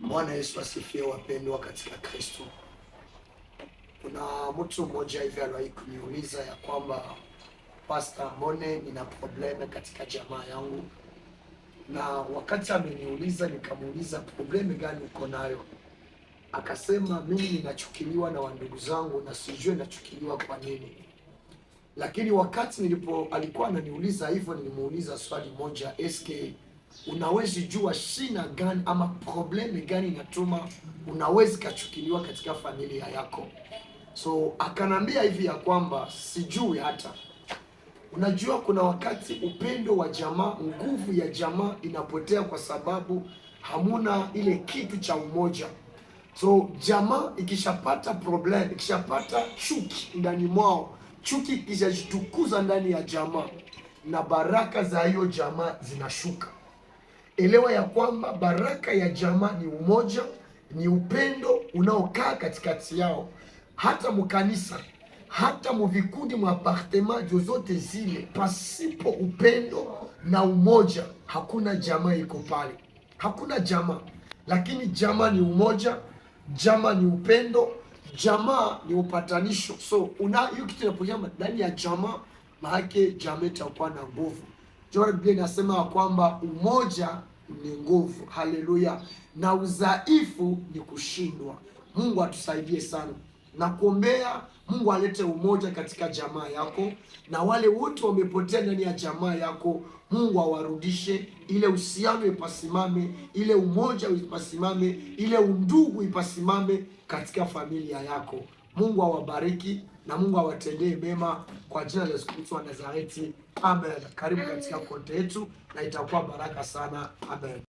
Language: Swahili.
Bwana Yesu asifiwe, wapendwa katika Kristo. Kuna mtu mmoja hivi aliwahi kuniuliza ya kwamba Pastor, mbone nina probleme katika jamaa yangu? Na wakati ameniuliza nikamuuliza probleme gani uko nayo? Akasema mimi ninachukiliwa na wandugu zangu na sijui nachukiliwa kwa nini. Lakini wakati alikuwa ananiuliza hivyo, nilimuuliza swali moja, eske unawezi jua shina gani ama probleme gani inatuma unawezi kachukiliwa katika familia yako? So akanambia hivi ya kwamba sijui hata. Unajua kuna wakati upendo wa jamaa, nguvu ya jamaa inapotea kwa sababu hamuna ile kitu cha umoja. So jamaa ikishapata problem, ikishapata chuki ndani mwao, chuki ikishajitukuza ndani ya jamaa, na baraka za hiyo jamaa zinashuka. Elewa ya kwamba baraka ya jamaa ni umoja, ni upendo unaokaa katikati yao. Hata mukanisa, hata muvikundi mu apartema zozote zile, pasipo upendo na umoja hakuna jamaa iko pale, hakuna jamaa. Lakini jamaa ni umoja, jamaa ni upendo, jamaa ni upatanisho. So hiyo kitu inapokuja ndani ya jamaa, maana jamaa itakuwa na nguvu. Biblia inasema kwamba umoja ni nguvu. Haleluya. Na udhaifu ni kushindwa. Mungu atusaidie sana. Na kuombea Mungu alete umoja katika jamaa yako, na wale wote wamepotea ndani ya jamaa yako Mungu awarudishe, ile uhusiano ipasimame, ile umoja ipasimame, ile undugu ipasimame katika familia yako. Mungu awabariki na Mungu awatendee mema kwa jina la Yesu Kristo wa Nazareti. Amen. Karibu katika konte yetu na itakuwa baraka sana. Amen.